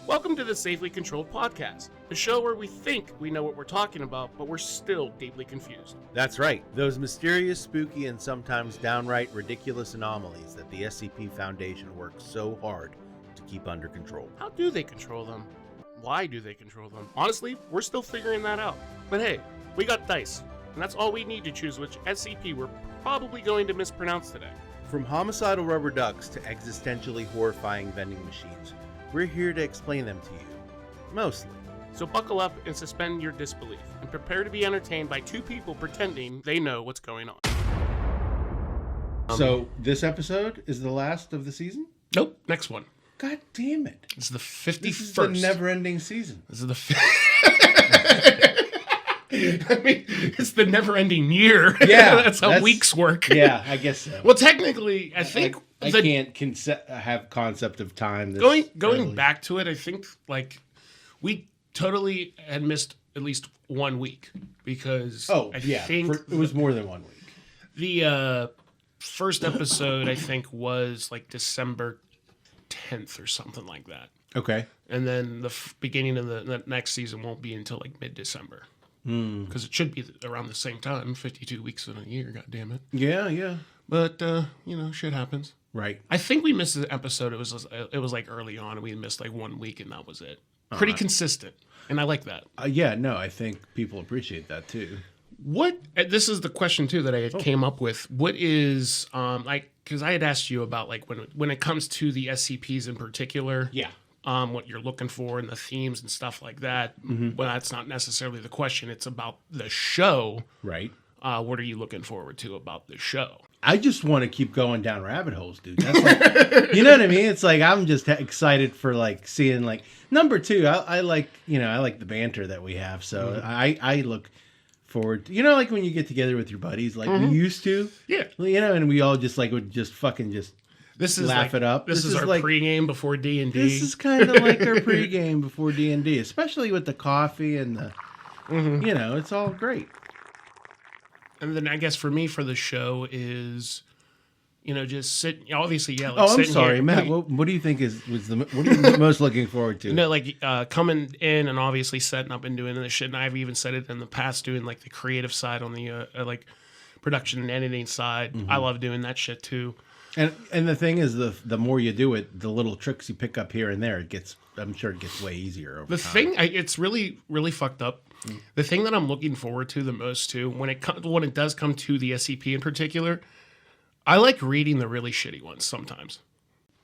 Welcome to the Safely Controlled Podcast, the show where we think we know what we're talking about, but we're still deeply confused. That's right, those mysterious, spooky, and sometimes downright ridiculous anomalies that the SCP Foundation works so hard to keep under control. How do they control them? Why do they control them? Honestly, we're still figuring that out. But hey, we got dice, and that's all we need to choose which SCP we're probably going to mispronounce today. From homicidal rubber ducks to existentially horrifying vending machines, we're here to explain them to you. Mostly. So buckle up and suspend your disbelief, and prepare to be entertained by two people pretending they know what's going on. So this episode is the last of the season? Nope, next one. God damn it. This is the 51st. This is the never-ending season. This is the I mean, it's the never-ending year. Yeah. that's how weeks work. Yeah, I guess so. Well, technically, I think... I can't have concept of time. Going back to it, I think, like, we totally had missed at least 1 week. Because I think... it was more than 1 week. The first episode, I think, was, like, December 10th or something like that. Okay. And then the beginning of the next season won't be until, like, mid-December. Because it should be around the same time, 52 weeks in a year, God damn it. Yeah. But, shit happens. Right. I think we missed the episode. It was like early on, and we missed like 1 week, and that was it. Pretty consistent, and I like that. I think people appreciate that too. This is the question too that I came up with. What is because I had asked you about like when it comes to the SCPs in particular. Yeah. What you're looking for and the themes and stuff like that. Mm-hmm. Well, that's not necessarily the question. It's about the show. Right. What are you looking forward to about the show? I just want to keep going down rabbit holes, dude. That's like, you know what I mean? It's like I'm just excited for like seeing like number 2. I like the banter that we have, so I look forward to, like when you get together with your buddies like we used to, and we all just like would just fucking just laugh it up. This is our like, pregame before D&D. This is kind of like our pregame before D&D, especially with the coffee and the, it's all great. And then I guess for me, for the show is, just sit. Obviously, yeah. Like I'm sorry, here. Matt. What do you think what are you most looking forward to? Coming in and obviously setting up and doing this shit. And I've even said it in the past, doing like the creative side on the like production and editing side. Mm-hmm. I love doing that shit too. And the thing is, the more you do it, the little tricks you pick up here and there, I'm sure it gets way easier over time. It's really, really fucked up. The thing that I'm looking forward to the most too, when it does come to the SCP in particular, I like reading the really shitty ones sometimes.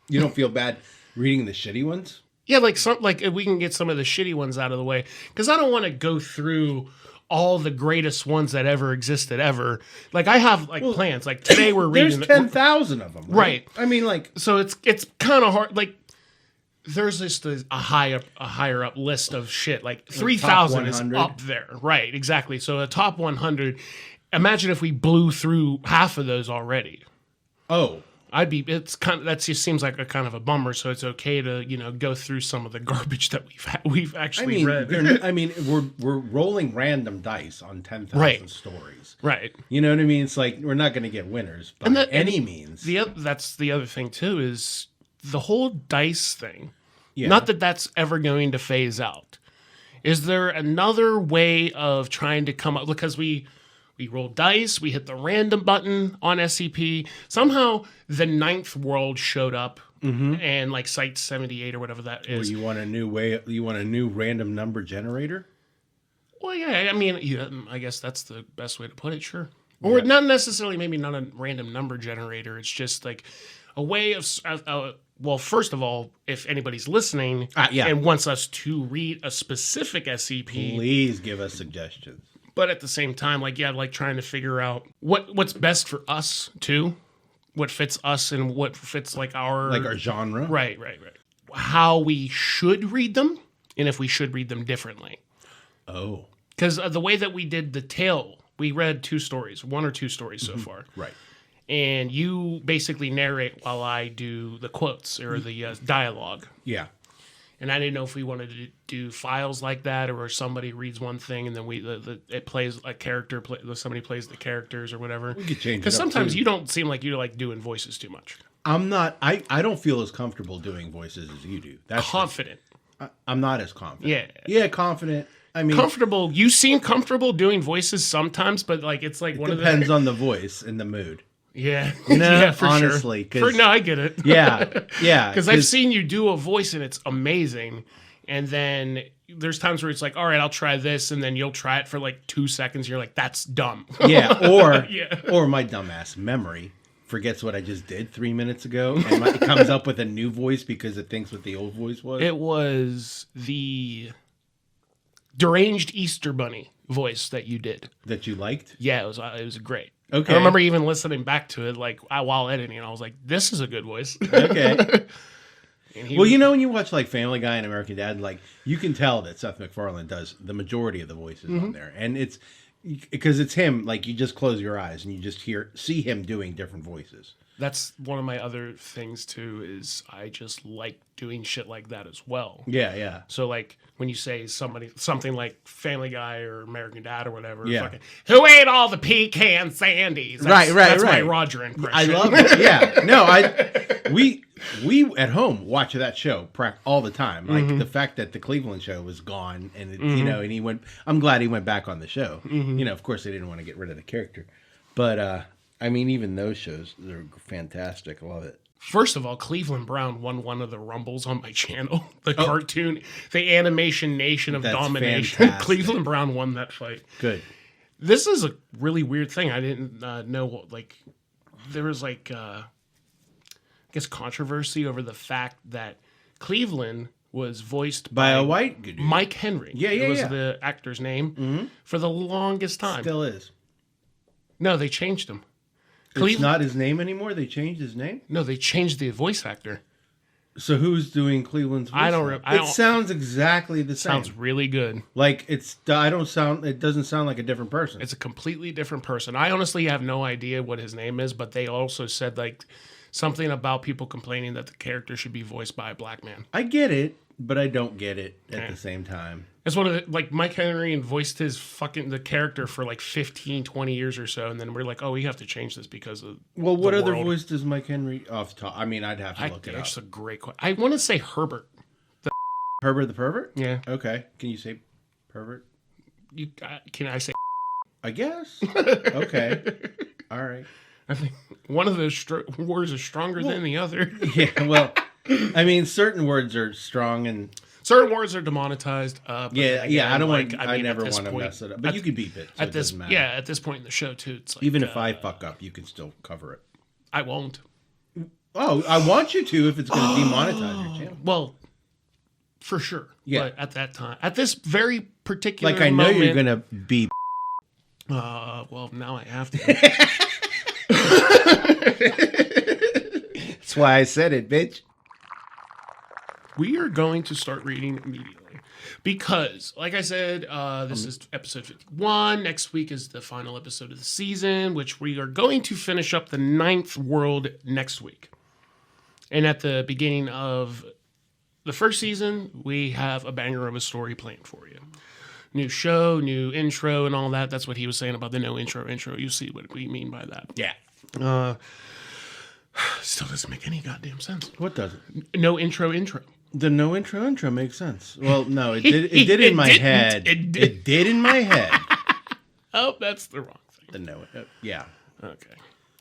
You don't feel bad reading the shitty ones? Yeah, if we can get some of the shitty ones out of the way, because I don't want to go through all the greatest ones that ever existed ever. Like I have plans. Like today we're reading. There's 10,000 of them, right? I mean, so it's kind of hard. Like there's just a higher up list of shit. Like 3,000 is up there, right? Exactly. So a top 100. Imagine if we blew through half of those already. Oh. That just seems like a kind of a bummer. So it's okay to go through some of the garbage that we've actually read. We're rolling random dice on 10,000 stories, right? You know what I mean? It's like we're not going to get winners by any means. That's the other thing too is the whole dice thing. Yeah. Not that that's ever going to phase out. Is there another way of trying to come up because we rolled dice, we hit the random button on SCP. Somehow the 9th world showed up and like Site 78 or whatever that is. Well, you want a new random number generator? Well, yeah, I mean, I guess that's the best way to put it, sure. Or not necessarily, maybe not a random number generator. It's just like a way of, well, first of all, if anybody's listening and wants us to read a specific SCP, please give us suggestions. But at the same time, like trying to figure out what's best for us too, what fits us and what fits like our genre. Right. How we should read them and if we should read them differently. Oh. Because the way that we did the tale, we read 2 stories, 1 or 2 stories so far. Right. And you basically narrate while I do the quotes or the dialogue. Yeah. And I didn't know if we wanted to do files like that, or somebody reads one thing and then it plays a character. Somebody plays the characters or whatever. We could change it because sometimes you don't seem like you like doing voices too much. I'm not. I don't feel as comfortable doing voices as you do. That's confident. I'm not as confident. Yeah. Yeah, confident. I mean, Comfortable. You seem comfortable doing voices sometimes, but like it's like one of the depends on the voice and the mood. Yeah. You know, yeah, for honestly, sure. No, I get it. Yeah, yeah. Because I've seen you do a voice and it's amazing. And then there's times where it's like, all right, I'll try this. And then you'll try it for like 2 seconds. You're like, that's dumb. Yeah. Or, Yeah. or my dumbass memory forgets what I just did 3 minutes ago. And it comes up with a new voice because it thinks what the old voice was. It was the deranged Easter Bunny voice that you did. That you liked? Yeah, it was great. Okay. I remember even listening back to it like while editing, and I was like, "This is a good voice." Okay. And Well, you know, when you watch like Family Guy and American Dad, like you can tell that Seth MacFarlane does the majority of the voices on there, and it's because it's him. Like you just close your eyes and you just see him doing different voices. that's one of my other things too. Is I just like doing shit like that as well. Yeah, yeah. So like when you say something like Family Guy or American Dad or whatever, Yeah. fucking, who ate all the pecan sandies? That's Right. my Roger impression. I love it. Yeah. No, we at home watch that show all the time. Like the fact that the Cleveland show was gone and you know, and he went. I'm glad he went back on the show. You know, of course they didn't want to get rid of the character, but I mean, even those shows, they're fantastic. I love it. First of all, Cleveland Brown won one of the Rumbles on my channel. The cartoon, the Animation Nation of That's Domination. fantastic. Cleveland Brown won that fight. Good. This is a really weird thing. I didn't know. Like, there was like, I guess, controversy over the fact that Cleveland was voiced By a white dude. Mike Henry. Yeah, It was yeah. the actor's name for the longest time. Still is. No, they changed him. It's not his name anymore. They changed his name. No, they changed the voice actor. So who's doing Cleveland's voice? I don't. now? I don't. It sounds exactly the same. Sounds really good. Like it's. I don't sound. It doesn't sound like a different person. It's a completely different person. I honestly have no idea what his name is, but they also said like something about people complaining that the character should be voiced by a black man. I get it, but I don't get it at the same time. It's one of the, like Mike Henry voiced his the character for like 15, 20 years or so, and then we're like, oh, we have to change this because of Well, what the other world. voice does Mike Henry off the top? I mean, I'd have to look it up. That's a great question. I want to say Herbert. Herbert the Pervert? Yeah. Okay. Can you say pervert? Can I say? I guess. Okay. All right. I think one of those words is stronger than the other. Yeah. Well, I mean, certain words are strong and. Certain words are demonetized. But Yeah, again, yeah. I don't like, want. I I mean, never at this want to point- mess it up. But you can beep it. So At it this, doesn't matter. yeah, at this point in the show too, it's like Even if I fuck up, you can still cover it. I won't. Oh, I want you to if it's going to demonetize your channel. Well, for sure. Yeah. But at that time, at this very particular Like I know moment, you're going to be. well, now I have to. That's why I said it, bitch. We are going to start reading immediately because, like I said, this is episode 51. Next week is the final episode of the season, which we are going to finish up the 9th world next week. And at the beginning of the first season, we have a banger of a story planned for you. New show, new intro, and all that. That's what he was saying about the no intro. You see what we mean by that. Yeah. Still doesn't make any goddamn sense. What does it? No intro. The no intro makes sense. Well, no, it did. It did in my didn't. head. It did. It did in my head. Oh, that's the wrong thing. The no. Yeah. Okay.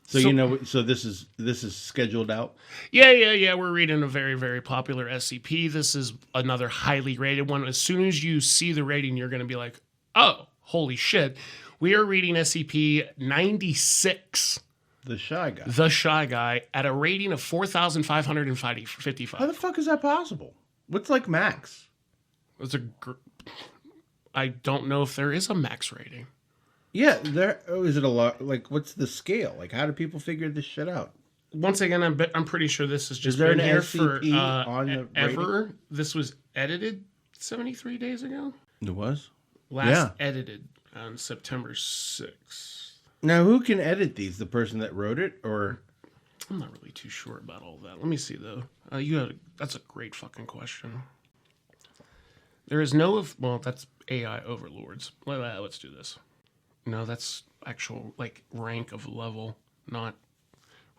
So you know. So this is scheduled out. Yeah. We're reading a very, very popular SCP. This is another highly rated one. As soon as you see the rating, you're going to be like, oh, holy shit. We are reading SCP 96, The Shy Guy. The Shy Guy, at a rating of 4,555. How the fuck is that possible? What's like max? It's I don't know if there is a max rating. Yeah, there. Oh, is it a lot? Like, what's the scale? Like, how do people figure this shit out? Once again, I'm pretty sure this is just there been an here SCP for on the ever. This was edited 73 days ago. It was. Last edited on September 6th. Now, who can edit these? The person that wrote it, or I'm not really too sure about all that. Let me see though. That's a great fucking question. There is no well, that's AI overlords. Let's do this. No, that's actual like rank of level, not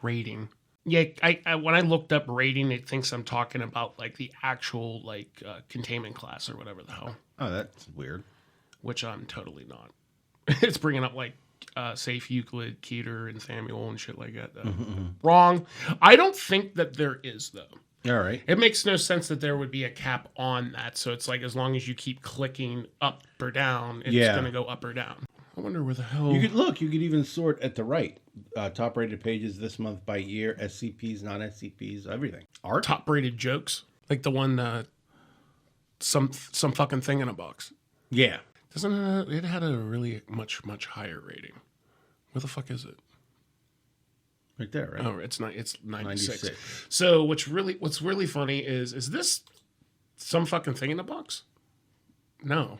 rating. Yeah, I when I looked up rating, it thinks I'm talking about like the actual like containment class or whatever the hell, Oh, that's weird. which I'm totally not. It's bringing up like Safe, Euclid, Keter, and Samuel and shit like that. Though. Wrong. I don't think that there is though. All right. It makes no sense that there would be a cap on that. So it's like as long as you keep clicking up or down, it's Yeah. going to go up or down. I wonder where the hell. You could even sort at the right. Top rated pages this month by year, SCPs, non SCPs, everything. Art. Top rated jokes, like the one, some fucking thing in a box. Yeah. Doesn't it had a really much higher rating? Where the fuck is it? Right there, right? Oh, it's 96. 96. So what's really funny is this some fucking thing in a box? No.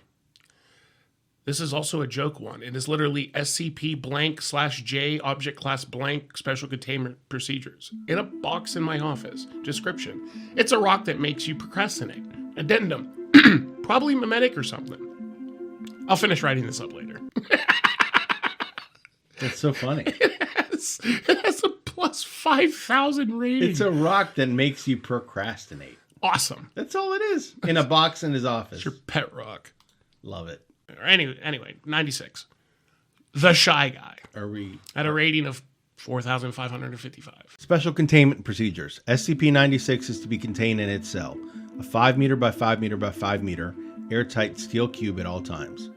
This is also a joke one. It is literally SCP blank /J object class blank special containment procedures in a box in my office. Description: it's a rock that makes you procrastinate. Addendum: probably mimetic or something. I'll finish writing this up later. That's so funny. It has a plus 5,000 rating. It's a rock that makes you procrastinate. Awesome. That's all it is. In a box in his office. It's your pet rock. Love it. Anyway, 96. The Shy Guy. Are we At a rating of 4,555. Special containment procedures. SCP-96 is to be contained in its cell. A 5 meter by 5 meter by 5 meter airtight steel cube at all times.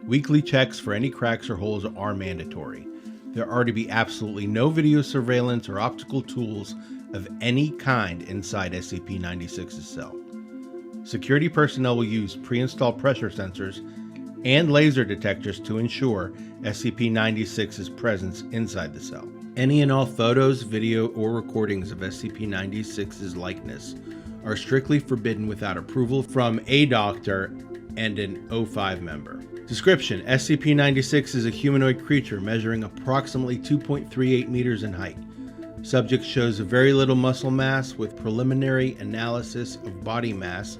Weekly checks for any cracks or holes are mandatory. There are to be absolutely no video surveillance or optical tools of any kind inside SCP-96's cell. Security personnel will use pre-installed pressure sensors and laser detectors to ensure SCP-96's presence inside the cell. Any and all photos, video, or recordings of SCP-96's likeness are strictly forbidden without approval from a doctor and an O5 member. Description: SCP-96 is a humanoid creature measuring approximately 2.38 meters in height. Subject shows very little muscle mass with preliminary analysis of body mass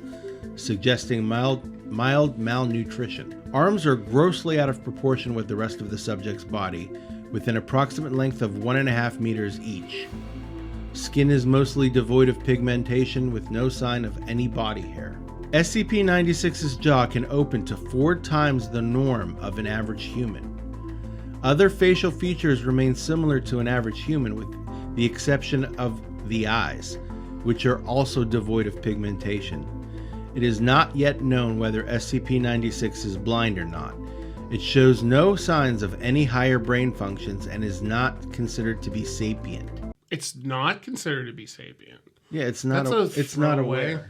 suggesting mild malnutrition. Arms are grossly out of proportion with the rest of the subject's body, with an approximate length of 1.5 meters each. Skin is mostly devoid of pigmentation with no sign of any body hair. SCP-96's jaw can open to 4 times the norm of an average human. Other facial features remain similar to an average human with the exception of the eyes, which are also devoid of pigmentation. It is not yet known whether SCP-96 is blind or not. It shows no signs of any higher brain functions and is not considered to be sapient. It's not considered to be sapient. Yeah, it's not. That's it's not throwaway. aware.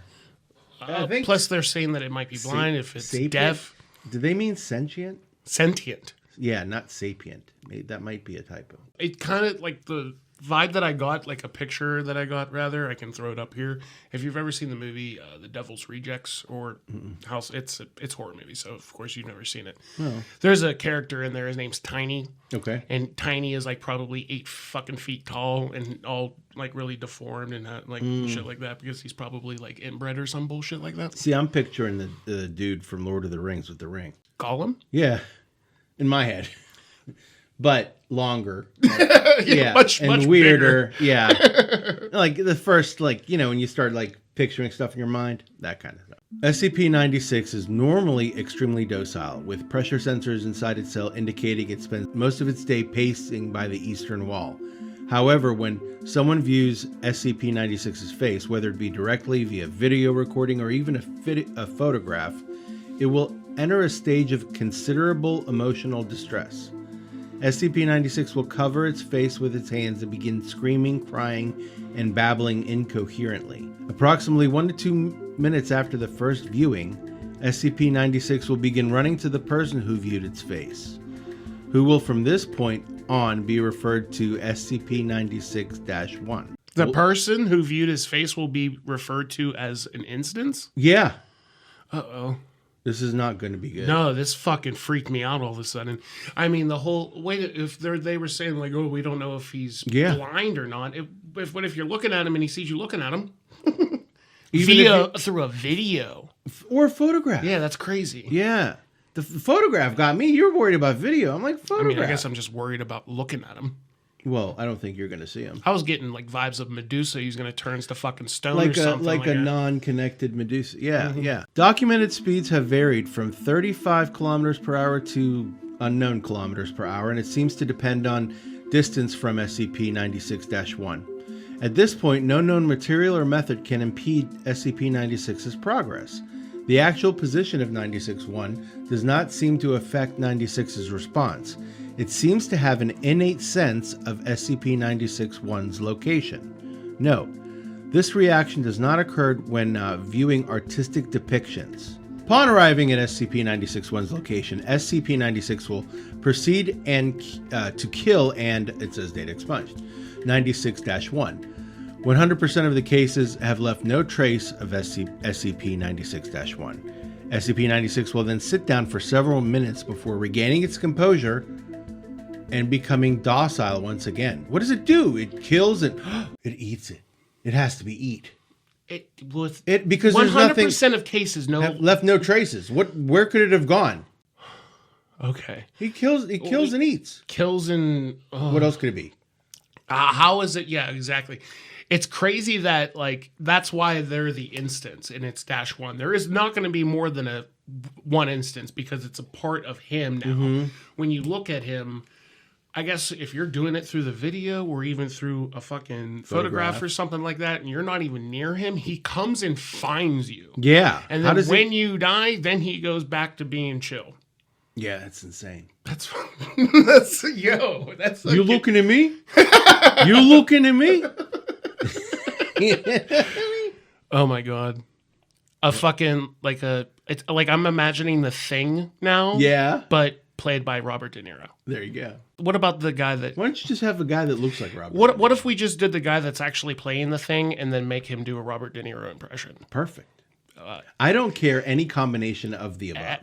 I think Plus, they're saying that it might be blind if it's sapient? deaf. Do they mean sentient? Sentient. Yeah, not sapient. Maybe that might be a typo. It kind of like the vibe that I got, like a picture that I got, rather. I can throw it up here. If you've ever seen the movie The Devil's Rejects or House, it's a horror movie, so of course you've never seen it. Oh. There's a character in there. His name's Tiny. Okay. And Tiny is like probably 8 fucking feet tall and all like really deformed and like shit like that because he's probably like inbred or some bullshit like that. See, I'm picturing the dude from Lord of the Rings with the ring. Gollum? Yeah, in my head, but longer. Yeah, much weirder. Yeah, like the first, like when you start like picturing stuff in your mind, that kind of stuff. SCP-96 is normally extremely docile, with pressure sensors inside its cell indicating it spends most of its day pacing by the eastern wall. However, when someone views SCP-96's face, whether it be directly via video recording or even a photograph, it will enter a stage of considerable emotional distress. SCP-96 will cover its face with its hands and begin screaming, crying, and babbling incoherently. Approximately 1 to 2 minutes after the first viewing, SCP-96 will begin running to the person who viewed its face, who will from this point on be referred to SCP-96-1. The person who viewed his face will be referred to as an instance? Yeah, Uh-oh. this is not going to be good. No, this fucking freaked me out all of a sudden. I mean, the whole way if they were saying like, "Oh, we don't know if he's blind or not." What if you're looking at him and he sees you looking at him through a video or a photograph? Yeah, that's crazy. Yeah, the photograph got me. You're worried about video. I'm like, photograph. I mean, I guess I'm just worried about looking at him. Well, I don't think you're going to see him. I was getting like vibes of Medusa. He's going to turn to fucking stone Like or something. like a non-connected Medusa. Yeah, yeah. Documented speeds have varied from 35 kilometers per hour to unknown kilometers per hour, and it seems to depend on distance from SCP-96-1. At this point, no known material or method can impede SCP-96's progress. The actual position of 96-1 does not seem to affect 96's response. It seems to have an innate sense of SCP-96-1's location. Note, this reaction does not occur when viewing artistic depictions. Upon arriving at SCP-96-1's location, SCP-96 will proceed to kill and, it says data expunged, 96-1. 100% of the cases have left no trace of SCP-96-1. SCP-96 will then sit down for several minutes before regaining its composure and becoming docile once again. What does it do? It kills and it eats it. It has to be eat. Because 100% of cases, no left no traces. Where could it have gone? Okay. He kills and eats. Kills and what else could it be? How is it? Yeah, exactly. It's crazy that like that's why they're the instance and it's -1. There is not going to be more than one instance because it's a part of him now. Mm-hmm. When you look at him, I guess if you're doing it through the video or even through a fucking photograph or something like that, and you're not even near him, he comes and finds you. Yeah. And then when you die, then he goes back to being chill. Yeah, that's insane. That's you looking at me? You looking at me? Oh my god. It's like I'm imagining The Thing now. Yeah. But played by Robert De Niro. There you go. What about the guy that... Why don't you just have a guy that looks like Robert? What if we just did the guy that's actually playing The Thing and then make him do a Robert De Niro impression? Perfect. I don't care any combination of the above.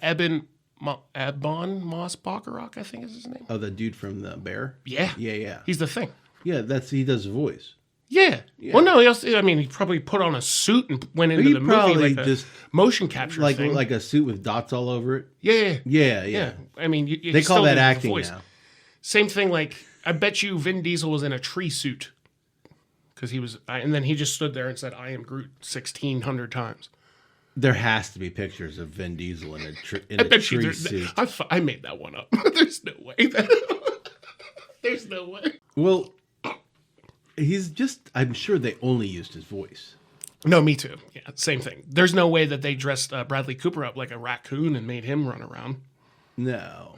Ebon Moss-Baccarat, I think is his name. Oh, the dude from The Bear? Yeah. Yeah. He's The Thing. Yeah, he does the voice. Yeah. Well, no, he probably put on a suit and went into the movie like just motion capture thing. Like a suit with dots all over it? Yeah. I mean, they call that acting now. Same thing, like, I bet you Vin Diesel was in a tree suit. Because he was, and then he just stood there and said, "I am Groot" 1,600 times. There has to be pictures of Vin Diesel in a tree suit. I made that one up. There's no way. There's no way. Well, I'm sure they only used his voice. No, me too. Yeah, same thing. There's no way that they dressed Bradley Cooper up like a raccoon and made him run around. No.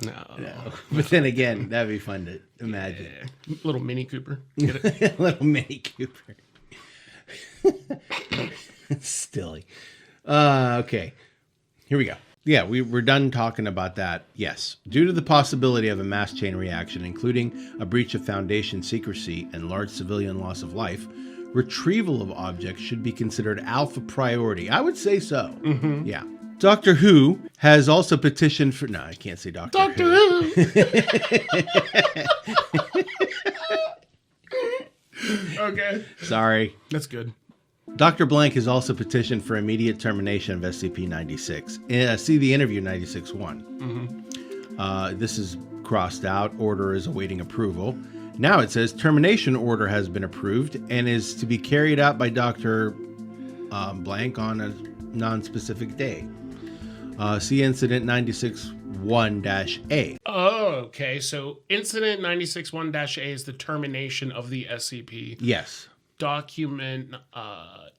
But then again, that'd be fun to imagine. Yeah. Little Mini Cooper. Get it? Little Mini Cooper. Stilly. Okay. Here we go. Yeah, we're done talking about that. Yes. Due to the possibility of a mass chain reaction, including a breach of Foundation secrecy and large civilian loss of life, retrieval of objects should be considered alpha priority. I would say so. Mm-hmm. Yeah. Doctor Who has also petitioned for... No, I can't say Doctor Who. Okay. Sorry. That's good. Dr. Blank has also petitioned for immediate termination of SCP-96. See the interview 96-1. Mm-hmm. This is crossed out. Order is awaiting approval. Now it says termination order has been approved and is to be carried out by Dr. Blank on a non-specific day. See Incident 96-1-A. Oh, okay. So Incident 96-1-A is the termination of the SCP. Yes. Document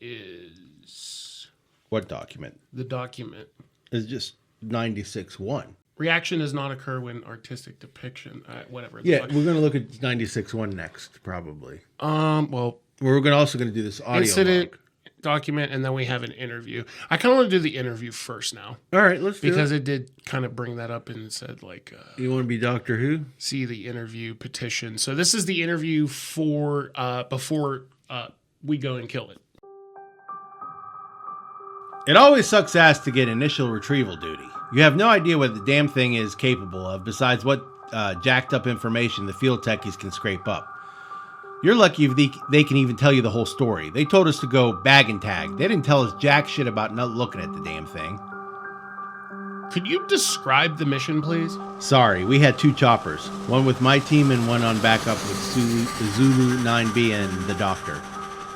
is... What document? The document. It's just 96-1. Reaction does not occur when artistic depiction... whatever. Yeah, we're going to look at 96-1 next, probably. Well... We're also going to do this audio Incident... log. Document, and then we have an interview. I kind of want to do the interview first now. All right, let's do it. Because it did kind of bring that up and said, like... you want to be Doctor Who? See the interview petition. So this is the interview for before we go and kill it. It always sucks ass to get initial retrieval duty. You have no idea what the damn thing is capable of besides what jacked up information the field techies can scrape up. You're lucky if they can even tell you the whole story. They told us to go bag and tag. They didn't tell us jack shit about not looking at the damn thing. Could you describe the mission, please? Sorry, we had 2 choppers. One with my team and one on backup with Zulu 9B and the doctor.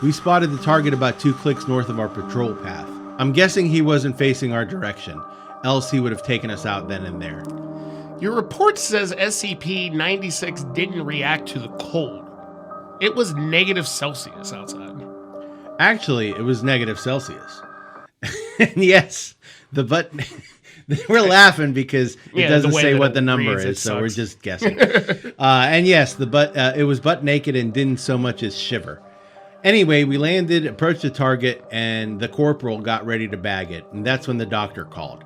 We spotted the target about 2 clicks north of our patrol path. I'm guessing he wasn't facing our direction, else he would have taken us out then and there. Your report says SCP-96 didn't react to the cold. It was -Celsius outside. Actually, it was -Celsius. And yes, we're laughing because it doesn't say what the number is, so we're just guessing. And yes, it was butt naked and didn't so much as shiver. Anyway, we landed, approached the target, and the corporal got ready to bag it, and that's when the doctor called.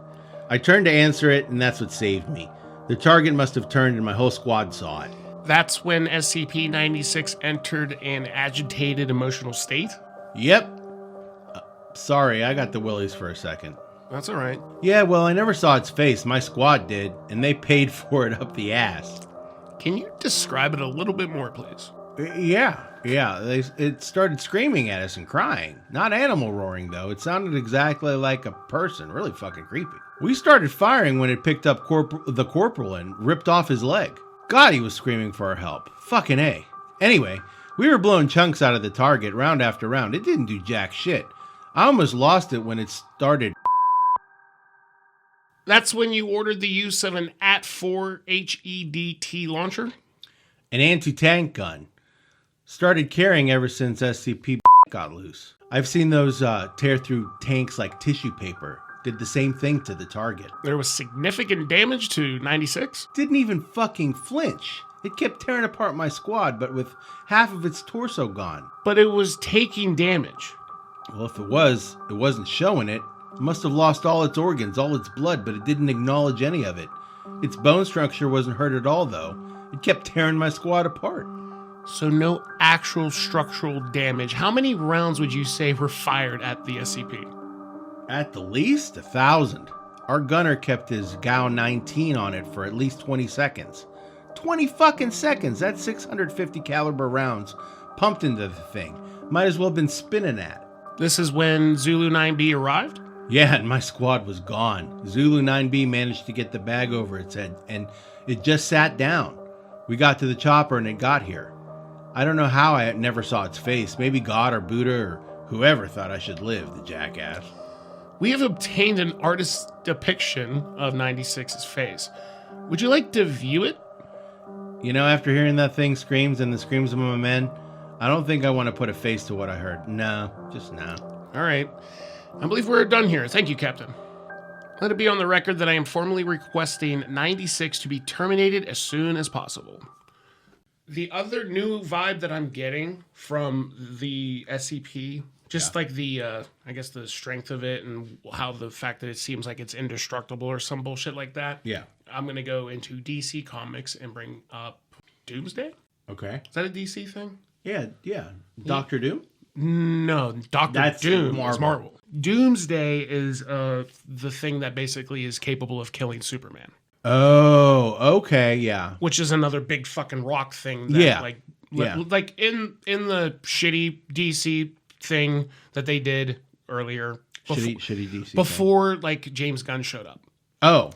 I turned to answer it, and that's what saved me. The target must have turned, and my whole squad saw it. That's when SCP-96 entered an agitated emotional state? Yep. Sorry, I got the willies for a second. That's all right. Yeah, well, I never saw its face. My squad did, and they paid for it up the ass. Can you describe it a little bit more, please? Yeah. It started screaming at us and crying. Not animal roaring, though. It sounded exactly like a person. Really fucking creepy. We started firing when it picked up the corporal and ripped off his leg. God, he was screaming for our help. Fucking A. Anyway, we were blowing chunks out of the target round after round. It didn't do jack shit. I almost lost it when it started. That's when you ordered the use of an AT-4 HEDT launcher? An anti-tank gun. Started carrying ever since SCP got loose. I've seen those tear through tanks like tissue paper. Did the same thing to the target. There was significant damage to 96? Didn't even fucking flinch. It kept tearing apart my squad, but with half of its torso gone. But it was taking damage. Well, if it wasn't showing it. It must have lost all its organs, all its blood, but it didn't acknowledge any of it. Its bone structure wasn't hurt at all, though. It kept tearing my squad apart. So no actual structural damage. How many rounds would you say were fired at the SCP? At the least, 1,000. Our gunner kept his GAU 19 on it for at least 20 seconds. 20 fucking seconds! That's 650 caliber rounds pumped into the thing. Might as well have been spinning at. This is when Zulu 9B arrived? Yeah, and my squad was gone. Zulu 9B managed to get the bag over its head, and it just sat down. We got to the chopper and it got here. I don't know how I never saw its face. Maybe God or Buddha or whoever thought I should live, the jackass. We have obtained an artist's depiction of 96's face. Would you like to view it? You know, after hearing that thing screams and the screams of my men, I don't think I want to put a face to what I heard. No, just no. All right. I believe we're done here. Thank you, Captain. Let it be on the record that I am formally requesting 96 to be terminated as soon as possible. The other new vibe that I'm getting from the SCP, just like the, I guess the strength of it and how the fact that it seems like it's indestructible or some bullshit like that. Yeah. I'm going to go into DC Comics and bring up Doomsday. Okay. Is that a DC thing? Yeah. Doctor Doom? No, Doctor Doom is Marvel. Doomsday is the thing that basically is capable of killing Superman. Oh, okay, yeah. Which is another big fucking rock thing. That, like in the shitty DC thing that they did earlier. Shitty DC. Before like James Gunn showed up. Oh.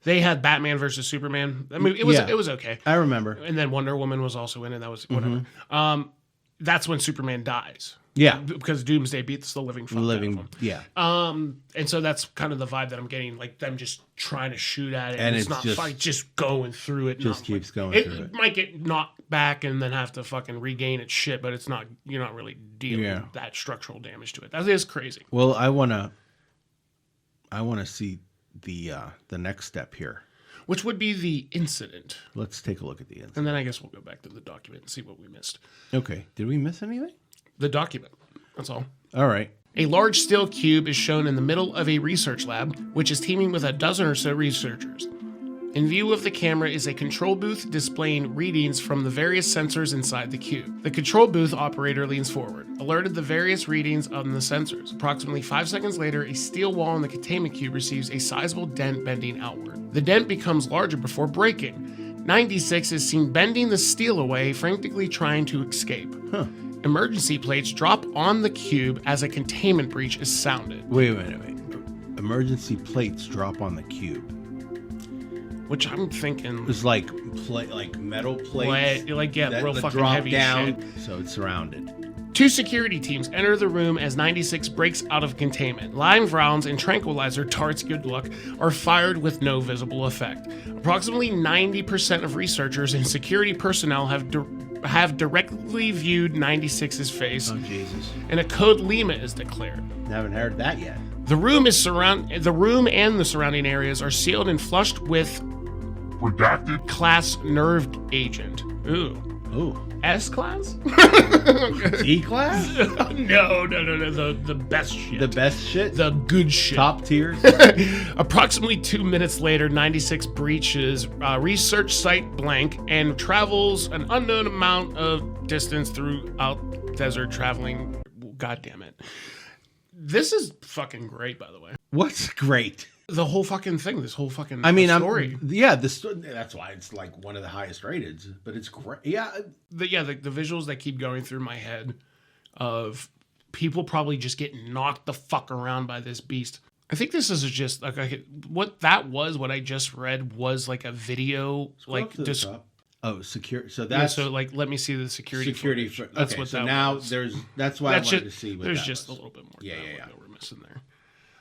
They had Batman versus Superman. I mean, it was okay. I remember. And then Wonder Woman was also in it. That was whatever. That's when Superman dies. Yeah, because Doomsday beats the living fuck out of him. Yeah. And so that's kind of the vibe that I'm getting, like them just trying to shoot at it, and it's not just going through it. Just keeps going through it. It might get knocked back and then have to fucking regain its shit, but it's not. You're not really dealing with that structural damage to it. That is crazy. Well, I wanna see the next step here, which would be the incident. Let's take a look at the incident, and then I guess we'll go back to the document and see what we missed. Okay. Did we miss anything? The document. That's all. All right. A large steel cube is shown in the middle of a research lab, which is teeming with a dozen or so researchers. In view of the camera is a control booth displaying readings from the various sensors inside the cube. The control booth operator leans forward, alerted the various readings on the sensors. Approximately 5 seconds later, a steel wall in the containment cube receives a sizable dent bending outward. The dent becomes larger before breaking. 96 is seen bending the steel away, frantically trying to escape. Emergency plates drop on the cube as a containment breach is sounded. Wait. Emergency plates drop on the cube. which I'm thinking It was like metal plates. real that fucking drop heavy down, shit. so it's surrounded. 2 security teams enter the room as 96 breaks out of containment. Live rounds and tranquilizer darts, good luck, are fired with no visible effect. Approximately 90% of researchers and security personnel have directly viewed 96's face, Oh Jesus! and a code Lima is declared. Haven't heard that yet. The room and the surrounding areas are sealed and flushed with Redacted. class nerve agent. Ooh. Ooh, S class? E class, No. The best shit. the best shit, The good shit. top tiers. Approximately 2 minutes later, 96 breaches research site blank and travels an unknown amount of distance throughout desert traveling. God damn it. This is fucking great, by the way. What's great? The whole fucking thing, this whole fucking story. That's why it's like one of the highest rated. But it's great. Yeah, The visuals that keep going through my head of people probably just getting knocked the fuck around by this beast. I think this is just like what I just read was like a video, Scroll like up to the just top. Oh, secure. So yeah, that's so like let me see the security. footage. Okay, That's what so that now was. that's why That's I wanted just, to see what there's that just was. a little bit more. Yeah. That we're missing there.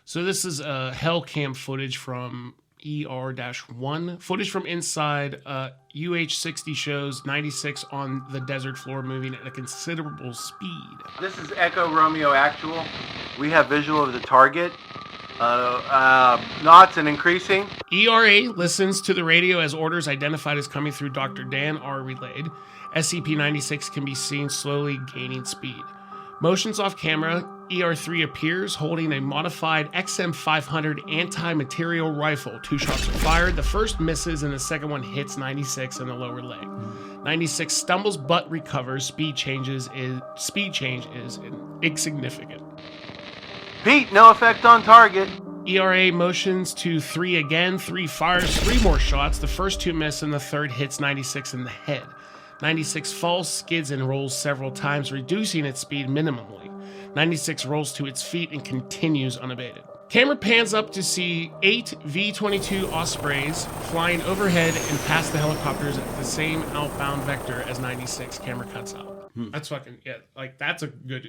So this is hell cam footage from ER-1. Footage from inside UH-60 shows 96 on the desert floor moving at a considerable speed. This is Echo Romeo Actual. We have visual of the target. Knots and increasing. ERA listens to the radio as orders identified as coming through Dr. Dan are relayed. SCP-96 can be seen slowly gaining speed. Motions off camera, ER3 appears holding a modified XM500 anti-material rifle. 2 shots are fired. The first misses and the second one hits 96 in the lower leg. 96 stumbles but recovers. Speed change is insignificant. Pete, no effect on target. ERA motions to 3 again. 3 fires 3 more shots. The first 2 miss and the third hits 96 in the head. 96 falls, skids, and rolls several times, reducing its speed minimally. 96 rolls to its feet and continues unabated. Camera pans up to see 8 V-22 Ospreys flying overhead and past the helicopters at the same outbound vector as 96. Camera cuts out. That's fucking, yeah, like, that's a good...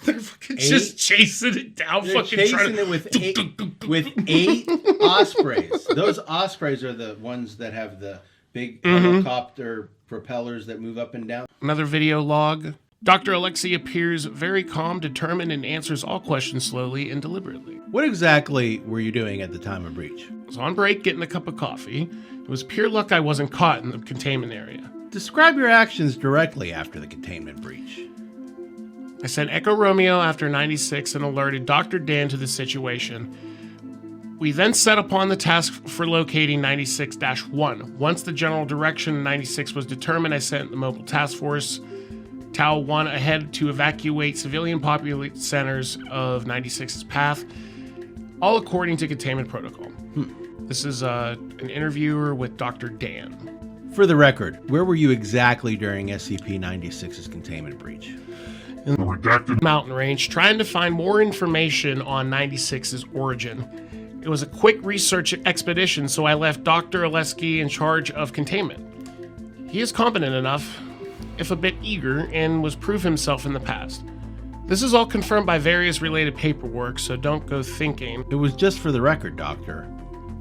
They're fucking just chasing it down. They're fucking chasing trying to... it with eight ospreys. Those ospreys are the ones that have the big helicopter propellers that move up and down. Another video log. Dr. Alexei appears very calm, determined, and answers all questions slowly and deliberately. What exactly were you doing at the time of breach? I was on break getting a cup of coffee. It was pure luck I wasn't caught in the containment area. Describe your actions directly after the containment breach. I sent Echo Romeo after 96 and alerted Dr. Dan to the situation. We then set upon the task for locating 96-1. Once the general direction of 96 was determined, I sent the mobile task force Tau 1 ahead to evacuate civilian populated centers of 96's path, all according to containment protocol. This is an interviewer with Dr. Dan. For the record, where were you exactly during SCP-96's containment breach? The redacted. Mountain range, trying to find more information on 96's origin. It was a quick research expedition, so I left Dr. Oleski in charge of containment. He is competent enough, if a bit eager, and was proved himself in the past. This is all confirmed by various related paperwork, so don't go thinking. It was just for the record, Doctor.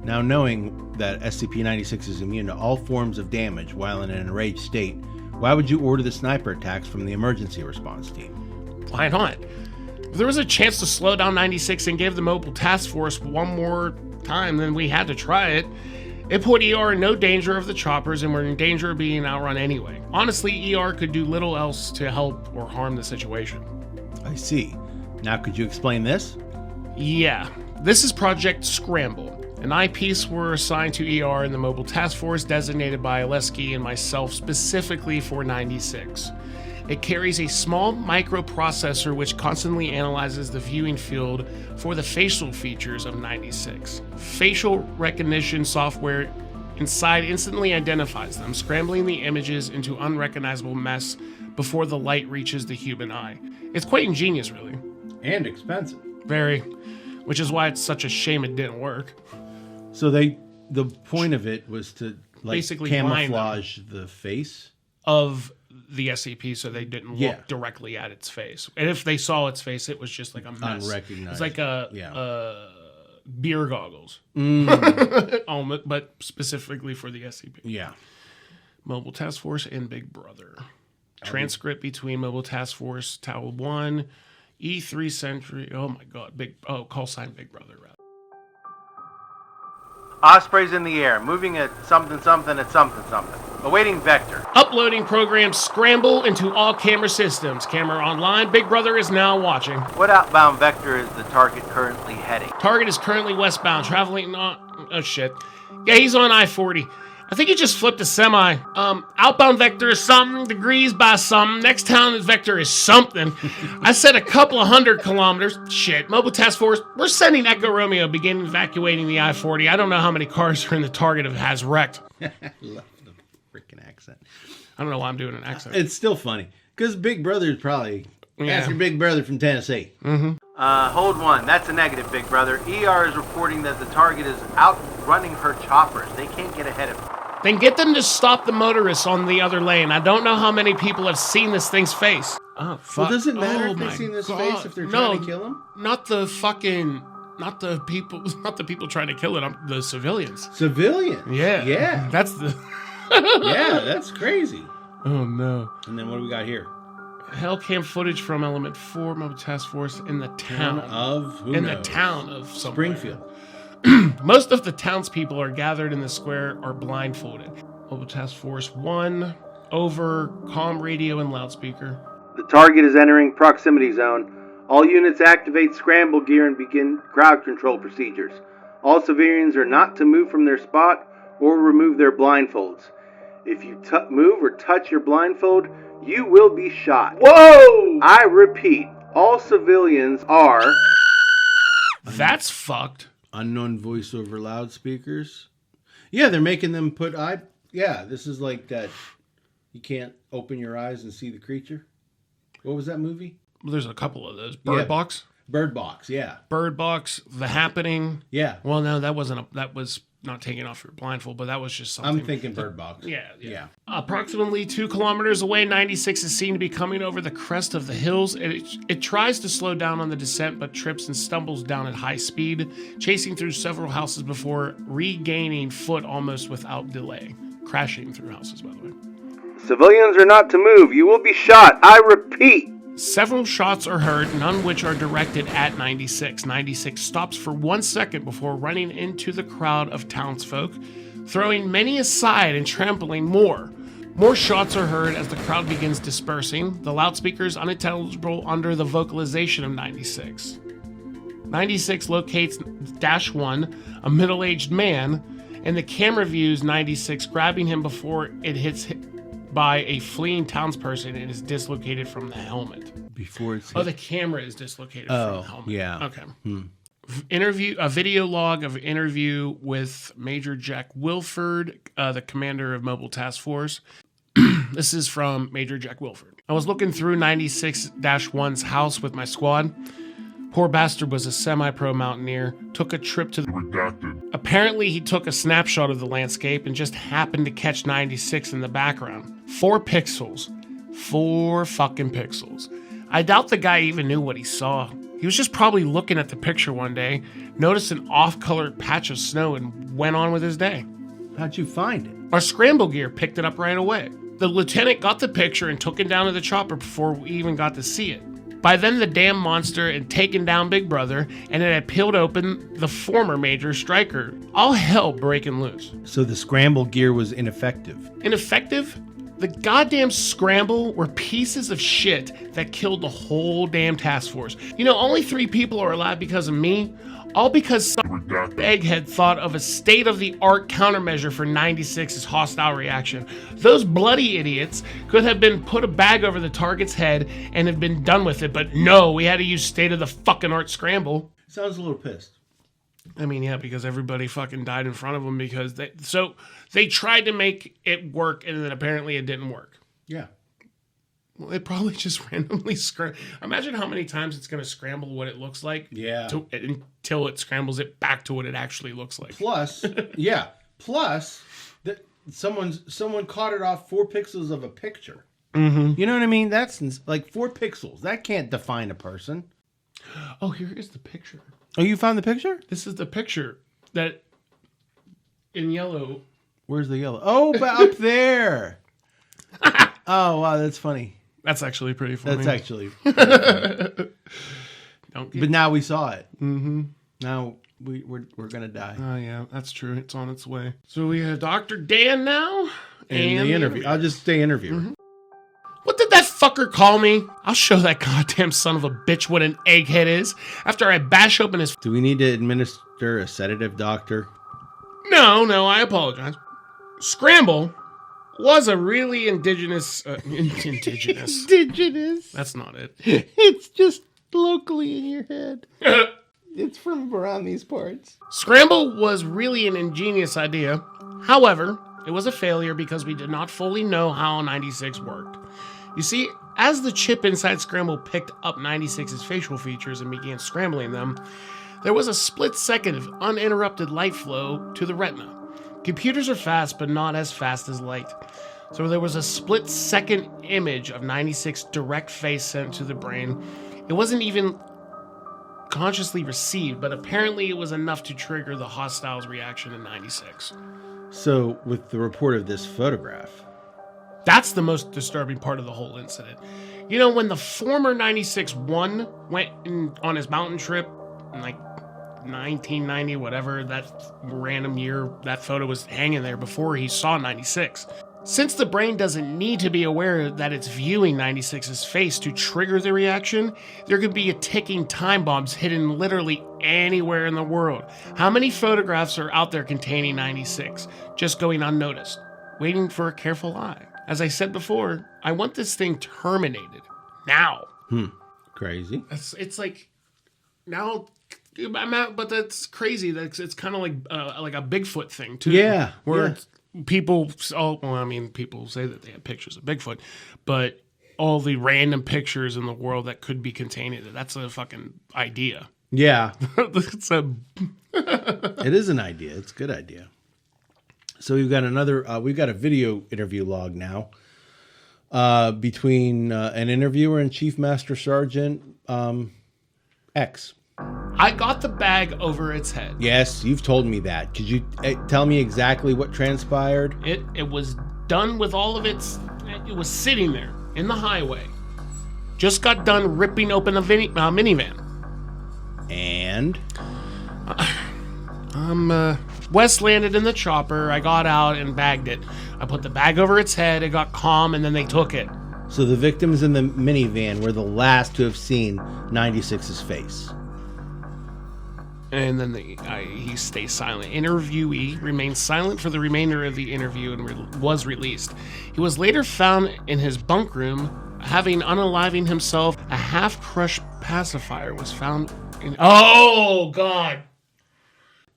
Now knowing that SCP-96 is immune to all forms of damage while in an enraged state, why would you order the sniper attacks from the emergency response team? Why not? If there was a chance to slow down 96 and give the mobile task force one more time, then we had to try it. It put ER in no danger of the choppers and were in danger of being outrun anyway. Honestly, ER could do little else to help or harm the situation. I see. Now could you explain this? Yeah, this is Project Scramble. An eyepiece were assigned to ER in the mobile task force designated by Oleski and myself specifically for 96. It carries a small microprocessor which constantly analyzes the viewing field for the facial features of 96. Facial recognition software inside instantly identifies them, scrambling the images into unrecognizable mess before the light reaches the human eye. It's quite ingenious, really. And expensive. Very. Which is why it's such a shame it didn't work. So they the point of it was to like Basically blind camouflage the face. of the SCP so they didn't look Yeah. directly at its face. And if they saw its face, it was just like a mess. Unrecognized. It's like beer goggles. Almost, but specifically for the SCP. Yeah. Mobile Task Force and Big Brother. Transcript between Mobile Task Force Tower 1, E3 Century. Oh my God. Call sign Big Brother. Rather. Osprey's in the air, moving at something something at something something. Awaiting vector. Uploading program scramble into all camera systems. Camera online. Big Brother is now watching. What outbound vector is the target currently heading? Target is currently westbound, traveling on... Oh, shit. Yeah, he's on I-40. I think he just flipped a semi. Outbound vector is something, degrees by something. Next town vector is something. I said a couple of 100 kilometers. Shit. Mobile Task Force, we're sending Echo Romeo, begin evacuating the I-40. I don't know how many cars are in the target if it has wrecked. I love the freaking accent. I don't know why I'm doing an accent. It's still funny because Big Brother's probably that's your big brother from Tennessee. Hold one. That's a negative, Big Brother. ER is reporting that the target is outrunning her choppers. They can't get ahead of her. Then get them to stop the motorists on the other lane. I don't know how many people have seen this thing's face. Oh, fuck. Well, does it matter Oh if they've my seen this God. face if they're trying to kill him? Not the people trying to kill it. The civilians. Civilian. Yeah. Yeah. That's the... Yeah, that's crazy. Oh, no. And then what do we got here? Hellcam footage from Element 4 Mobile Task Force in the town. The town of somewhere. Springfield. Most of the townspeople are gathered in the square are blindfolded. Mobile Task Force 1, over, comm radio and loudspeaker. The target is entering proximity zone. All units activate scramble gear and begin crowd control procedures. All civilians are not to move from their spot or remove their blindfolds. If you move or touch your blindfold, you will be shot. Whoa! I repeat, all civilians are... That's fucked. Unknown voiceover loudspeakers. Yeah, they're making them put Yeah, this is like that. You can't open your eyes and see the creature. What was that movie? Well, there's a couple of those. Bird Box. Bird Box. Yeah. Bird Box. The Happening. Yeah. Well, no, that was not taking off your blindfold, but that was just something. I'm thinking Bird Box. Yeah. Approximately 2 kilometers away, 96 is seen to be coming over the crest of the hills. It tries to slow down on the descent, but trips and stumbles down at high speed, chasing through several houses before regaining foot almost without delay. Crashing through houses, by the way. Civilians are not to move. You will be shot. I repeat. Several shots are heard, none which are directed at 96. 96 stops for 1 second before running into the crowd of townsfolk, throwing many aside and trampling more. More shots are heard as the crowd begins dispersing, the loudspeakers unintelligible under the vocalization of 96. 96 locates -1, a middle-aged man, and the camera views 96 grabbing him before it hits by a fleeing townsperson and is dislocated from the helmet. Before it's the camera is dislocated from the helmet. Yeah. Okay. A video log of interview with Major Jack Wilford, the commander of Mobile Task Force. This is from Major Jack Wilford. I was looking through 96-1's house with my squad. Poor bastard was a semi-pro mountaineer, took a trip to the... Redacted. Apparently, he took a snapshot of the landscape and just happened to catch 96 in the background. 4 pixels. 4 fucking pixels. I doubt the guy even knew what he saw. He was just probably looking at the picture one day, noticed an off-colored patch of snow, and went on with his day. How'd you find it? Our scramble gear picked it up right away. The lieutenant got the picture and took it down to the chopper before we even got to see it. By then, the damn monster had taken down Big Brother, and it had peeled open the former Major Striker. All hell breaking loose. So the scramble gear was ineffective. Ineffective? The goddamn scramble were pieces of shit that killed the whole damn task force. You know, only 3 people are alive because of me. All because some egghead thought of a state-of-the-art countermeasure for 96's hostile reaction. Those bloody idiots could have been put a bag over the target's head and have been done with it, but no, we had to use state-of-the-fucking-art scramble. Sounds a little pissed. I mean, yeah, because everybody fucking died in front of them because they tried to make it work and then apparently it didn't work. Yeah. Well, it probably just randomly Imagine how many times it's going to scramble what it looks like. Yeah. Until it scrambles it back to what it actually looks like. Plus, yeah. Plus, someone caught it off 4 pixels of a picture. Mm-hmm. You know what I mean? That's like 4 pixels. That can't define a person. Oh, here is the picture. Oh, you found the picture? This is the picture that in yellow. Where's the yellow? Oh, up there. Oh, wow, that's funny. That's actually pretty funny. That's actually funny. Don't get... But now we saw it. Mm-hmm. Now we're gonna die. Oh yeah, that's true. It's on its way. So we have Dr. Dan now and the interview. I'll just say interviewer. Mm-hmm. What did that fucker call me? I'll show that goddamn son of a bitch what an egghead is after I bash open his... Do we need to administer a sedative, doctor? No, I apologize. Scramble was a really indigenous... indigenous. Indigenous. That's not it. It's just locally in your head. It's from around these parts. Scramble was really an ingenious idea. However, it was a failure because we did not fully know how 96 worked. You see, as the chip inside Scramble picked up 96's facial features and began scrambling them, there was a split second of uninterrupted light flow to the retina. Computers are fast, but not as fast as light. So there was a split second image of 96's direct face sent to the brain. It wasn't even consciously received, but apparently it was enough to trigger the hostiles' reaction in 96. So, with the report of this photograph... That's the most disturbing part of the whole incident. You know, when the former 96-1 went on his mountain trip in like 1990, whatever, that random year that photo was hanging there before he saw 96. Since the brain doesn't need to be aware that it's viewing 96's face to trigger the reaction, there could be a ticking time bombs hidden literally anywhere in the world. How many photographs are out there containing 96, just going unnoticed, waiting for a careful eye? As I said before, I want this thing terminated. Now. Crazy. It's like, now, I'm out, but that's crazy. It's kind of like a Bigfoot thing, too. Yeah. Where people say that they have pictures of Bigfoot, but all the random pictures in the world that could be contained in it, that's a fucking idea. Yeah. It is an idea. It's a good idea. So we've got a video interview log now between an interviewer and Chief Master Sergeant X. I got the bag over its head. Yes, you've told me that. Could you tell me exactly what transpired? It was done with all of its... It was sitting there in the highway. Just got done ripping open a minivan. And? Wes landed in the chopper. I got out and bagged it. I put the bag over its head. It got calm, and then they took it. So the victims in the minivan were the last to have seen 96's face. And then he stays silent. Interviewee remained silent for the remainder of the interview and was released. He was later found in his bunk room, having unaliving himself. A half-crushed pacifier was found in... Oh, God.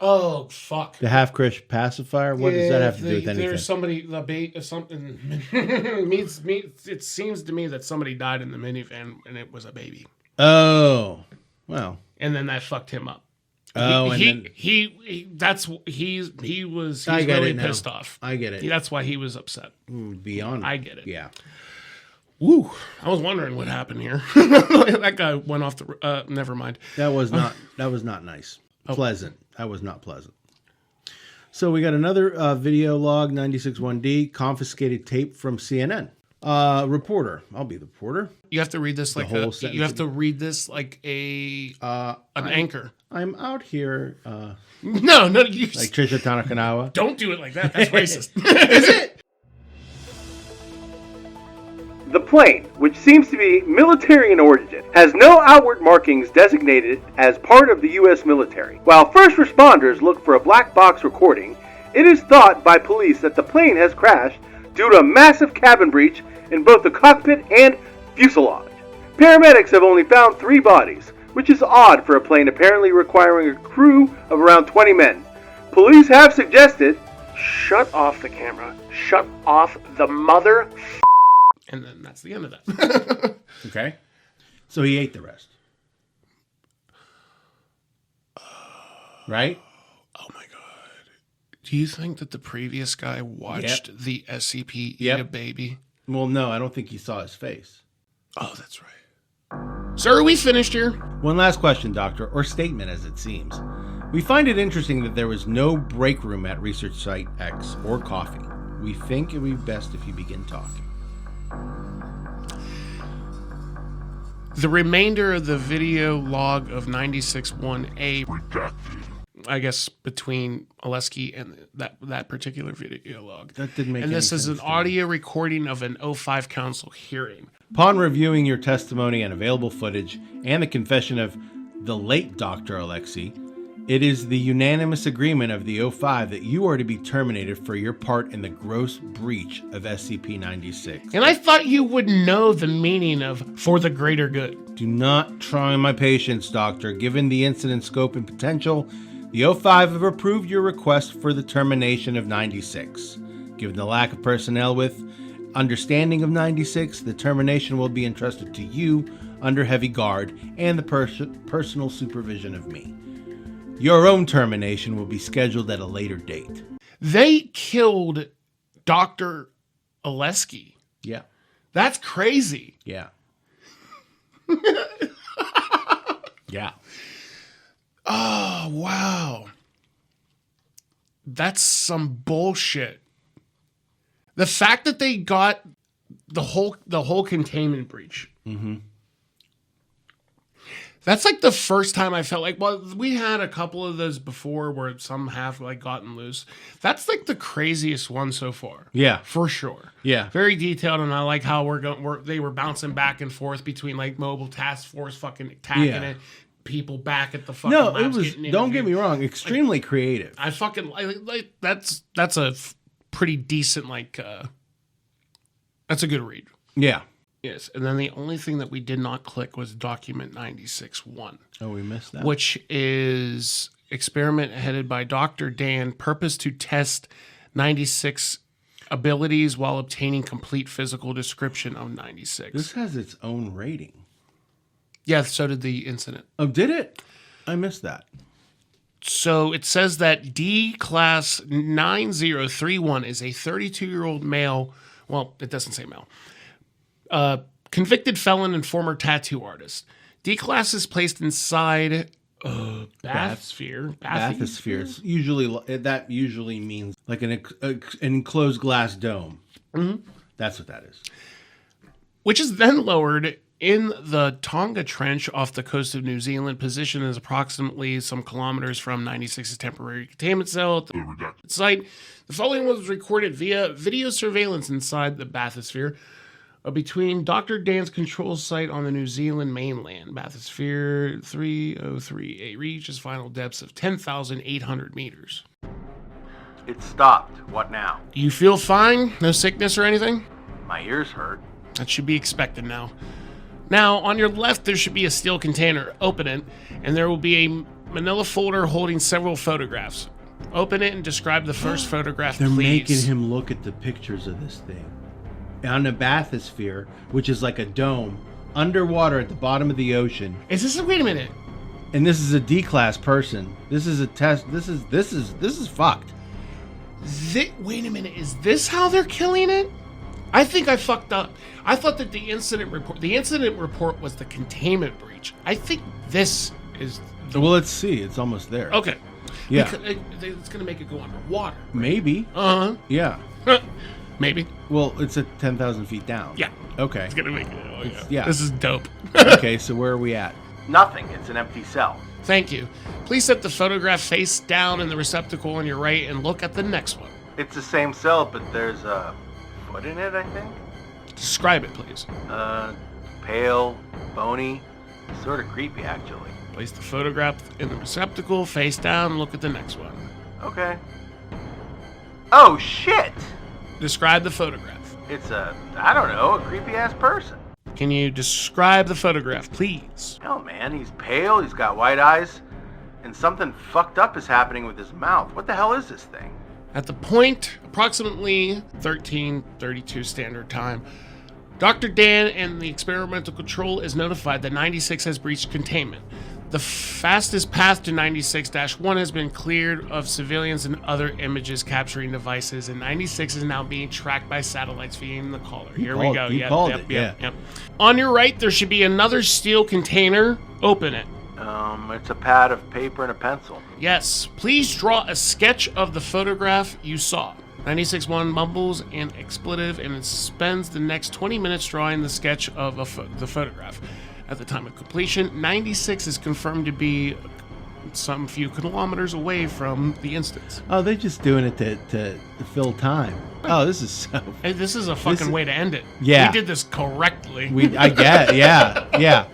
Oh, fuck. The half-crushed pacifier? What does that have to do with anything? There's somebody, something, it seems to me that somebody died in the minivan and it was a baby. Oh, well. And then that fucked him up. Oh, he was really pissed off. I get it. That's why he was upset. Beyond. I get it. Yeah. Woo! I was wondering what happened here. That guy went off the. Never mind. That was not nice. Pleasant. That was not pleasant. So we got another video log 96-1D confiscated tape from CNN. Reporter. I'll be the reporter. You have to read this like an anchor. I'm out here. No, you like Trisha Tanakanawa. Don't do it like that. That's racist. Is it? The plane, which seems to be military in origin, has no outward markings designated as part of the U.S. military. While first responders look for a black box recording, it is thought by police that the plane has crashed due to a massive cabin breach in both the cockpit and fuselage. Paramedics have only found 3 bodies, which is odd for a plane apparently requiring a crew of around 20 men. Police have suggested... Shut off the camera. Shut off the mother... And then that's the end of that. Okay. So he ate the rest. Right? Oh my God. Do you think that the previous guy watched the SCP eat a baby? Well, no, I don't think he saw his face. Oh, that's right. Sir, are we finished here? One last question, Doctor, or statement as it seems. We find it interesting that there was no break room at Research Site X or coffee. We think it would be best if you begin talking. The remainder of the video log of 96-1A, Redacted. I guess, between Oleski and that particular video log. That didn't make And any this is sense an to me. audio recording of an 05 council hearing. Upon reviewing your testimony and available footage and the confession of the late Dr. Alexei, it is the unanimous agreement of the 05 that you are to be terminated for your part in the gross breach of SCP-96. And I thought you would know the meaning of "for the greater good." Do not try my patience, Doctor. Given the incident scope and potential, the 05 have approved your request for the termination of 96. Given the lack of personnel with understanding of 96, the termination will be entrusted to you under heavy guard and the personal supervision of me. Your own termination will be scheduled at a later date. They killed Dr. Oleski. Yeah. That's crazy. Yeah. Yeah. Oh, wow. That's some bullshit. The fact that they got the whole containment breach. Mm-hmm. That's like the first time I felt like, well, we had a couple of those before where some have like gotten loose. That's like the craziest one so far. Yeah. For sure. Yeah. Very detailed, and I like how they were bouncing back and forth between like mobile task force fucking attacking it, people back at the fucking No, labs it was, getting don't get interviewed. me wrong, extremely creative. I fucking like that's a pretty decent that's a good read. Yeah. Yes, and then the only thing that we did not click was document 96-1. Oh, we missed that. Which is experiment headed by Dr. Dan, purpose to test 96 abilities while obtaining complete physical description of 96. This has its own rating. Yeah, so did the incident. Oh, did it? I missed that. So it says that D class 9031 is a 32-year-old male. Well, it doesn't say male. Convicted felon and former tattoo artist. D class is placed inside bathysphere. Bathysphere. That usually means like an enclosed glass dome. Mm-hmm. That's what that is. Which is then lowered in the Tonga Trench off the coast of New Zealand. Position is approximately some kilometers from 96's temporary containment cell at the site. The following was recorded via video surveillance inside the bathysphere between Dr. Dan's control site on the New Zealand mainland. Bathysphere 303A reaches final depths of 10,800 meters. It stopped. What now? You feel fine? No sickness or anything? My ears hurt. That should be expected now. Now, on your left, there should be a steel container. Open it, and there will be a manila folder holding several photographs. Open it and describe the first photograph, They're please. making him look at the pictures of this thing. On the bathysphere, which is like a dome, underwater at the bottom of the ocean. Wait a minute. And this is a D-class person. This is a test. This is fucked. Wait a minute. Is this how they're killing it? I think I fucked up. I thought that the incident report was the containment breach. I think this is Well, let's see. It's almost there. okay. Yeah. Because it's going to make it go underwater. Maybe. Uh-huh. Yeah. Maybe. Well, it's at 10,000 feet down. Yeah. Okay. It's going to make it. Oh, yeah. yeah. This is dope. Okay, so where are we at? Nothing. It's an empty cell. Thank you. Please set the photograph face down in the receptacle on your right and look at the next one. It's the same cell, but there's a foot in it, I think. Describe it, please. Pale, bony, sort of creepy, actually. Place the photograph in the receptacle, face down, and look at the next one. Okay. Oh, shit! Describe the photograph. It's a creepy-ass person. Can you describe the photograph, please? Hell, man, he's pale, he's got white eyes, and something fucked up is happening with his mouth. What the hell is this thing? At the point, approximately 13:32 standard time, Dr. Dan and the experimental control is notified that 96 has breached containment. The fastest path to 96-1 has been cleared of civilians and other images capturing devices, and 96 is now being tracked by satellites feeding the caller. Here we go. You called it. Yeah. On your right, there should be another steel container. Open it. It's a pad of paper and a pencil. Yes. Please draw a sketch of the photograph you saw. 96-1 mumbles an expletive and spends the next 20 minutes drawing the sketch of the photograph. At the time of completion, 96 is confirmed to be some few kilometers away from the instance. Oh, they're just doing it to fill time. Oh, this is so... Hey, this is a fucking way to end it. Yeah. We did this correctly. I get, yeah.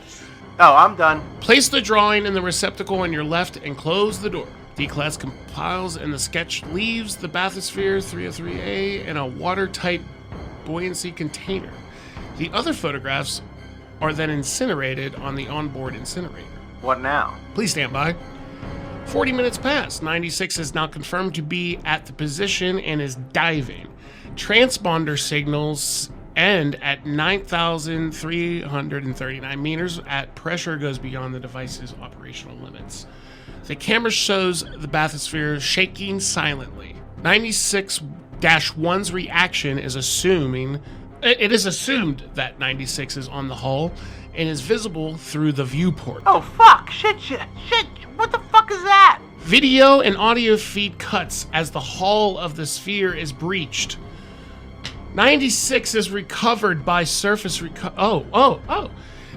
Oh, I'm done. Place the drawing in the receptacle on your left and close the door. D-Class compiles and the sketch leaves the bathysphere 303A in a watertight buoyancy container. The other photographs are then incinerated on the onboard incinerator. What now? Please stand by. 40 minutes pass. 96 is now confirmed to be at the position and is diving. Transponder signals end at 9,339 meters at pressure goes beyond the device's operational limits. The camera shows the bathysphere shaking silently. 96-1's reaction is assuming... It is assumed that 96 is on the hull and is visible through the viewport. Oh, fuck. Shit. What the fuck is that? Video and audio feed cuts as the hull of the sphere is breached. 96 is recovered by surface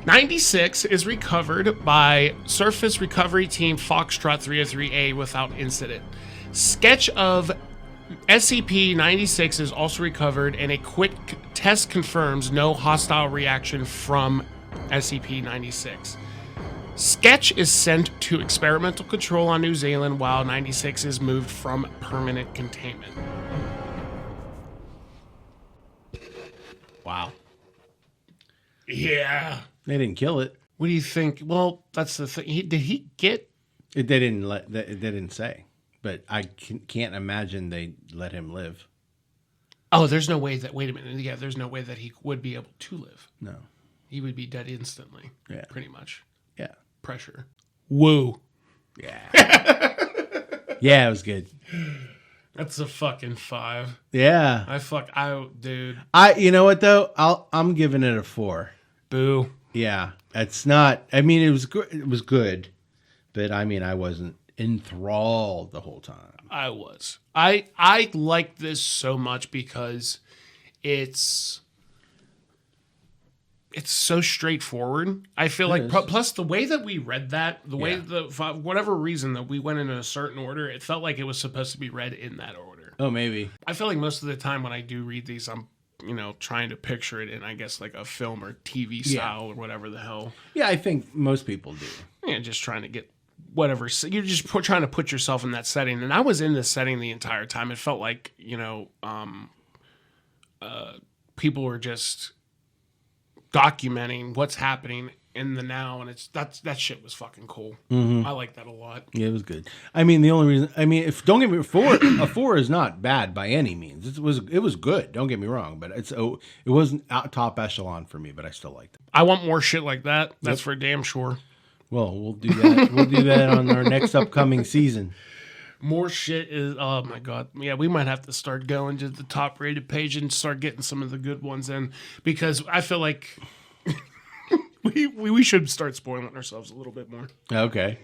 96 is recovered by Surface Recovery Team Foxtrot 303A without incident. Sketch of SCP-96 is also recovered, and a quick test confirms no hostile reaction from SCP-96. Sketch is sent to experimental control on New Zealand while 96 is moved from permanent containment. Wow. Yeah. They didn't kill it. What do you think? Well, that's the thing. Did he get... They didn't say. But I can't imagine they let him live. Oh, there's no way that... Wait a minute. Yeah, there's no way that he would be able to live. No. He would be dead instantly. Yeah. Pretty much. Yeah. Pressure. Woo. Yeah. Yeah, it was good. That's a fucking 5. Yeah. Dude. You know what though? I'm giving it a 4. Boo. Yeah. It's not... I mean, it was good. But I mean, I wasn't enthralled the whole time. I was. I like this so much because it's so straightforward. I feel like plus the way that we read that, the way for whatever reason that we went in a certain order, it felt like it was supposed to be read in that order. Oh, maybe. I feel like most of the time when I do read these, I'm trying to picture it in, I guess, like a film or TV style or whatever the hell. Yeah, I think most people do. Yeah, just trying to get whatever. You're just trying to put yourself in that setting. And I was in this setting the entire time. It felt like, people were just documenting what's happening in the now. And that shit was fucking cool. Mm-hmm. I like that a lot. Yeah, it was good. I mean, the only reason, don't get me wrong, a 4 is not bad by any means. It was good. Don't get me wrong, but it wasn't top echelon for me, but I still liked it. I want more shit like that. That's for damn sure. Well, we'll do that. We'll do that on our next upcoming season. More shit is... Oh, my God. Yeah, we might have to start going to the top-rated page and start getting some of the good ones in. Because I feel like we should start spoiling ourselves a little bit more. Okay.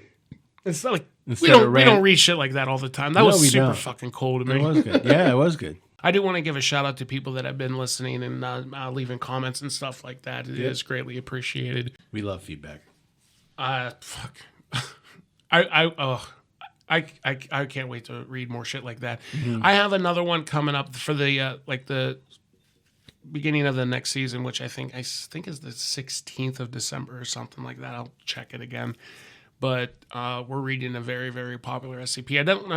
It's not like... We don't read shit like that all the time. That was super fucking cool to me. It was good. Yeah, it was good. I do want to give a shout-out to people that have been listening and leaving comments and stuff like that. It is greatly appreciated. We love feedback. Fuck. I can't wait to read more shit like that. Mm-hmm. I have another one coming up for the the beginning of the next season, which I think is the 16th of December or something like that. I'll check it again. But we're reading a very, very popular SCP. I don't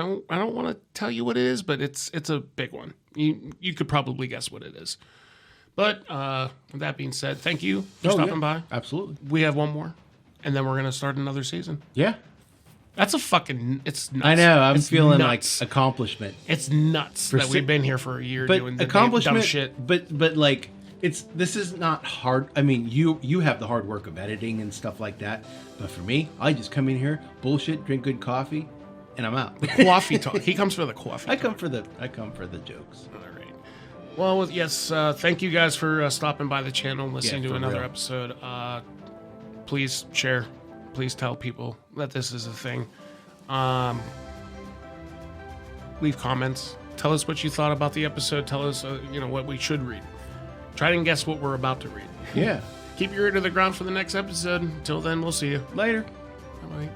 want to tell you what it is, but it's a big one. You could probably guess what it is. But with that being said, thank you for stopping by. Absolutely. We have one more. And then we're going to start another season. Yeah. That's it's nuts. I know. I'm feeling nuts. Like accomplishment. It's nuts that we've been here for a year doing the dumb shit. But like this is not hard. I mean, you have the hard work of editing and stuff like that, but for me, I just come in here, bullshit, drink good coffee, and I'm out. Coffee talk. He comes for the coffee. I come for the jokes. All right. Well, yes. Thank you guys for stopping by the channel, listening to for another real. episode. Please share. Please tell people that this is a thing. Leave comments. Tell us what you thought about the episode. Tell us, what we should read. Try and guess what we're about to read. Yeah. Keep your ear to the ground for the next episode. Until then, we'll see you. Later. Bye-bye.